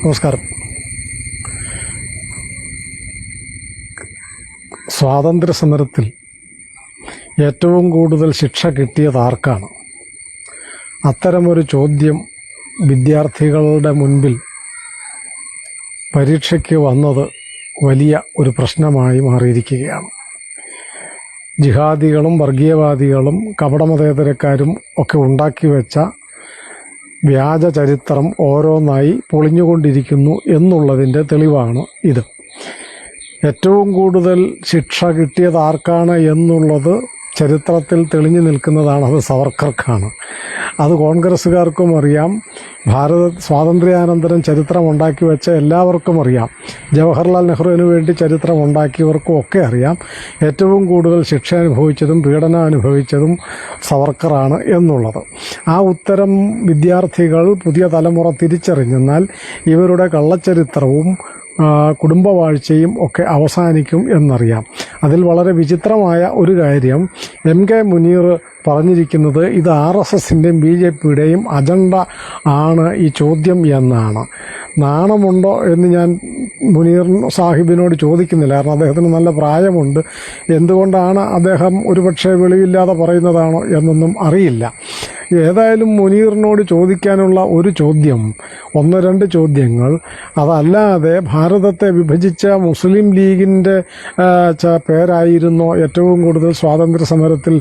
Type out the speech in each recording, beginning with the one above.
നമസ്കാരം. സ്വാതന്ത്ര്യ സമരത്തിൽ ഏറ്റവും കൂടുതൽ ശിക്ഷ കിട്ടിയത് ആർക്കാണ്? അത്തരമൊരു ചോദ്യം വിദ്യാർത്ഥികളുടെ മുൻപിൽ പരീക്ഷയ്ക്ക് വന്നത് വലിയ ഒരു പ്രശ്നമായി മാറിയിരിക്കുകയാണ്. ജിഹാദികളും വർഗീയവാദികളും കപടമതേതരക്കാരും ഒക്കെ ഉണ്ടാക്കി വെച്ച വ്യാജ ചരിത്രം ഓരോന്നായി പൊളിഞ്ഞുകൊണ്ടിരിക്കുന്നു എന്നുള്ളതിൻ്റെ തെളിവാണ് ഇത്. ഏറ്റവും കൂടുതൽ ശിക്ഷ കിട്ടിയത് ആർക്കാണ് എന്നുള്ളത് ചരിത്രത്തിൽ തെളിഞ്ഞു നിൽക്കുന്നതാണ്. അത് സവർക്കർക്കാണ്. അത് കോൺഗ്രസ്സുകാർക്കും അറിയാം. സ്വാതന്ത്ര്യാനന്തരം ചരിത്രം ഉണ്ടാക്കി വെച്ച എല്ലാവർക്കും അറിയാം. ജവഹർലാൽ നെഹ്റുവിന് വേണ്ടി ചരിത്രം ഉണ്ടാക്കിയവർക്കും ഒക്കെ അറിയാം. ഏറ്റവും കൂടുതൽ ശിക്ഷ അനുഭവിച്ചതും പീഡനം അനുഭവിച്ചതും സവർക്കറാണ് എന്നുള്ളത്. ആ ഉത്തരം വിദ്യാർത്ഥികൾ, പുതിയ തലമുറ തിരിച്ചറിഞ്ഞെന്നാൽ ഇവരുടെ കള്ളച്ചരിത്രവും കുടുംബവാഴ്ചയും ഒക്കെ അവസാനിക്കും എന്നറിയാം. അതിൽ വളരെ വിചിത്രമായ ഒരു കാര്യം, MK മുനീർ പറഞ്ഞിരിക്കുന്നത് ഇത് RSSൻ്റെയും BJPയുടെയും അജണ്ട ആണ് ഈ ചോദ്യം എന്നാണ്. നാണമുണ്ടോ എന്ന് ഞാൻ മുനീർ സാഹിബിനോട് ചോദിക്കുന്നില്ല. കാരണം അദ്ദേഹത്തിന് നല്ല പ്രായമുണ്ട്. എന്തുകൊണ്ടാണ് അദ്ദേഹം ഒരുപക്ഷെ വെളിവില്ലാതെ പറയുന്നതാണോ എന്നൊന്നും അറിയില്ല. ഏതായാലും മുനീറിനോട് ചോദിക്കാനുള്ള ഒരു ചോദ്യം, 1-2 ചോദ്യങ്ങൾ, അതല്ലാതെ ഭാരതത്തെ വിഭജിച്ച മുസ്ലിം ലീഗിൻ്റെ പേരായിരുന്നോ ഏറ്റവും കൂടുതൽ സ്വാതന്ത്ര്യ സമരത്തിൽ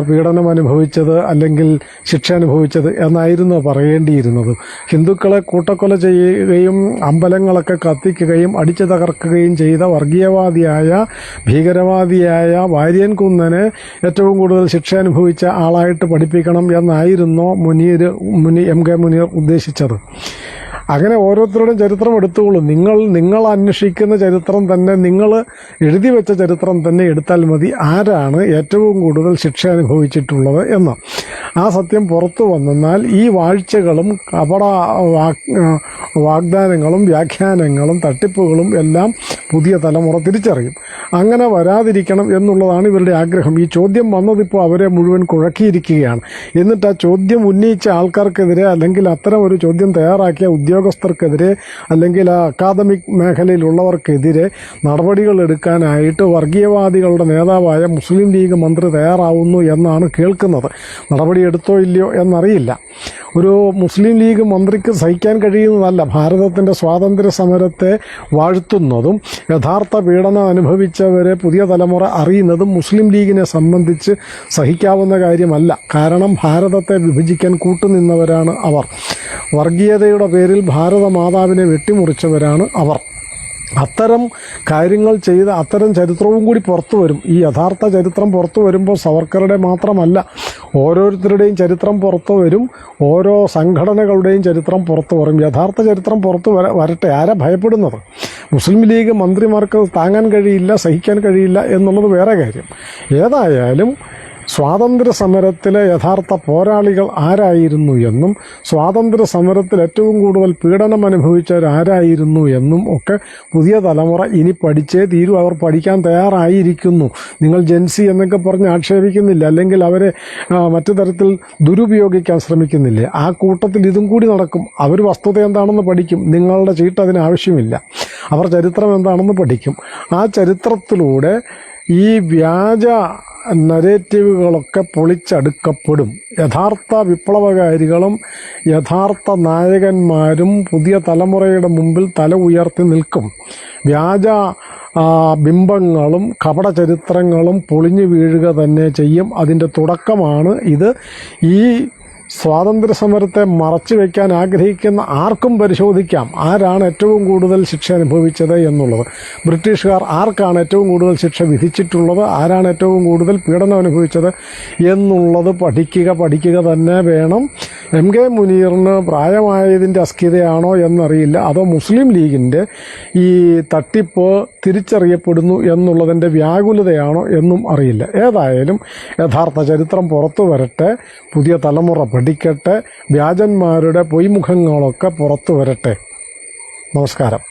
പീഡനം അനുഭവിച്ചത് അല്ലെങ്കിൽ ശിക്ഷ അനുഭവിച്ചത് എന്നായിരുന്നു പറയേണ്ടിയിരുന്നത്. ഹിന്ദുക്കളെ കൂട്ടക്കൊല ചെയ്യുകയും അമ്പലങ്ങളൊക്കെ കത്തിക്കുകയും അടിച്ചു തകർക്കുകയും ചെയ്ത വർഗീയവാദിയായ ഭീകരവാദിയായ വാര്യൻ കുന്നനെ ഏറ്റവും കൂടുതൽ ശിക്ഷ അനുഭവിച്ച ആളായിട്ട് പഠിപ്പിക്കണം എന്നായിരുന്നു MK മുനീർ ഉദ്ദേശിച്ചത്. അങ്ങനെ ഓരോരുത്തരുടെയും ചരിത്രം എടുത്തുകൊള്ളൂ. നിങ്ങൾ അന്വേഷിക്കുന്ന ചരിത്രം തന്നെ, നിങ്ങൾ എഴുതി വെച്ച ചരിത്രം തന്നെ എടുത്താൽ മതി ആരാണ് ഏറ്റവും കൂടുതൽ ശിക്ഷ അനുഭവിച്ചിട്ടുള്ളത് എന്ന്. ആ സത്യം പുറത്തു വന്നാൽ ഈ വാഴ്ചകളും കപട വാഗ്ദാനങ്ങളും വ്യാഖ്യാനങ്ങളും തട്ടിപ്പുകളും എല്ലാം പുതിയ തലമുറ തിരിച്ചറിയും. അങ്ങനെ വരാതിരിക്കണം എന്നുള്ളതാണ് ഇവരുടെ ആഗ്രഹം. ഈ ചോദ്യം വന്നതിപ്പോൾ അവരെ മുഴുവൻ കുഴക്കിയിരിക്കുകയാണ്. എന്നിട്ട് ആ ചോദ്യം ഉന്നയിച്ച ആൾക്കാർക്കെതിരെ, അല്ലെങ്കിൽ അത്തരം ഒരു ചോദ്യം തയ്യാറാക്കിയ ഉദ്യോഗസ്ഥർക്കെതിരെ, അല്ലെങ്കിൽ ആ അക്കാദമിക് മേഖലയിലുള്ളവർക്കെതിരെ നടപടികൾ എടുക്കാനായിട്ട് വർഗീയവാദികളുടെ നേതാവായ മുസ്ലിം ലീഗ് മന്ത്രി തയ്യാറാവുന്നു എന്നാണ് കേൾക്കുന്നത്. നടപടി എടുത്തോ ഇല്ലയോ എന്നറിയില്ല. ഒരു മുസ്ലിം ലീഗ് മന്ത്രിക്ക് സഹിക്കാൻ കഴിയുന്നതല്ല ഭാരതത്തിൻ്റെ സ്വാതന്ത്ര്യ സമരത്തെ വാഴ്ത്തുന്നതും യഥാർത്ഥ പീഡനം അനുഭവിച്ചവരെ പുതിയ തലമുറ അറിയുന്നതും മുസ്ലിം ലീഗിനെ സംബന്ധിച്ച് സഹിക്കാവുന്ന കാര്യമല്ല. കാരണം ഭാരതത്തെ വിഭജിക്കാൻ കൂട്ടുനിന്നവരാണ് അവർ. വർഗീയതയുടെ പേരിൽ ഭാരതമാതാവിനെ വെട്ടിമുറിച്ചവരാണ് അവർ. അത്തരം കാര്യങ്ങൾ ചെയ്ത് അത്തരം ചരിത്രവും കൂടി പുറത്തു വരും. ഈ യഥാർത്ഥ ചരിത്രം പുറത്തു വരുമ്പോൾ സവർക്കറുടെ മാത്രമല്ല, ഓരോരുത്തരുടെയും ചരിത്രം പുറത്തു വരും. ഓരോ സംഘടനകളുടെയും ചരിത്രം പുറത്തു വരും. യഥാർത്ഥ ചരിത്രം പുറത്തു വരട്ടെ. ആരാ ഭയപ്പെടുന്നത്? മുസ്ലിം ലീഗ് മന്ത്രിമാർക്ക് താങ്ങാൻ കഴിയില്ല, സഹിക്കാൻ കഴിയില്ല എന്നുള്ളത് വേറെ കാര്യം. ഏതായാലും സ്വാതന്ത്ര്യ സമരത്തിലെ യഥാർത്ഥ പോരാളികൾ ആരായിരുന്നു എന്നും സ്വാതന്ത്ര്യ സമരത്തിൽ ഏറ്റവും കൂടുതൽ പീഡനം അനുഭവിച്ചവരാരായിരുന്നു എന്നും ഒക്കെ പുതിയ തലമുറ ഇനി പഠിച്ചേ തീരൂ. അവർ പഠിക്കാൻ തയ്യാറായിരിക്കുന്നു. നിങ്ങൾ ജെൻസി എന്നൊക്കെ പറഞ്ഞ് ആക്ഷേപിക്കുന്നില്ല, അല്ലെങ്കിൽ അവരെ മറ്റു തരത്തിൽ ദുരുപയോഗിക്കാൻ ശ്രമിക്കുന്നില്ലേ? ആ കൂട്ടത്തിൽ ഇതും കൂടി നടക്കും. അവർ വസ്തുത എന്താണെന്ന് പഠിക്കും. നിങ്ങളുടെ ചീട്ട് അതിന് ആവശ്യമില്ല. അവർ ചരിത്രം എന്താണെന്ന് പഠിക്കും. ആ ചരിത്രത്തിലൂടെ ഈ വ്യാജ നരേറ്റീവുകളൊക്കെ പൊളിച്ചടുക്കപ്പെടും. യഥാർത്ഥ വിപ്ലവകാരികളും യഥാർത്ഥ നായകന്മാരും പുതിയ തലമുറയുടെ മുമ്പിൽ തല ഉയർത്തി നിൽക്കും. വ്യാജ ബിംബങ്ങളും കപട ചരിത്രങ്ങളും പൊളിഞ്ഞു വീഴുക തന്നെ ചെയ്യും. അതിൻ്റെ തുടക്കമാണ് ഇത്. ഈ സ്വാതന്ത്ര്യ സമരത്തെ മറച്ചു വയ്ക്കാൻ ആഗ്രഹിക്കുന്ന ആർക്കും പരിശോധിക്കാം ആരാണ് ഏറ്റവും കൂടുതൽ ശിക്ഷ അനുഭവിച്ചത് എന്നുള്ളത്. ബ്രിട്ടീഷുകാർ ആർക്കാണ് ഏറ്റവും കൂടുതൽ ശിക്ഷ വിധിച്ചിട്ടുള്ളത്, ആരാണ് ഏറ്റവും കൂടുതൽ പീഡനം അനുഭവിച്ചത് എന്നുള്ളത് പഠിക്കുക തന്നെ വേണം. MK മുനീറിന് പ്രായമായതിൻ്റെ അസ്കിതയാണോ എന്നറിയില്ല, അതോ മുസ്ലിം ലീഗിൻ്റെ ഈ തട്ടിപ്പ് തിരിച്ചറിയപ്പെടുന്നു എന്നുള്ളതിൻ്റെ വ്യാകുലതയാണോ എന്നും അറിയില്ല. ഏതായാലും യഥാർത്ഥ ചരിത്രം പുറത്തു വരട്ടെ, പുതിയ തലമുറ പഠിക്കട്ടെ, വ്യാജന്മാരുടെ പൊയ്മുഖങ്ങളൊക്കെ പുറത്തു വരട്ടെ. നമസ്കാരം.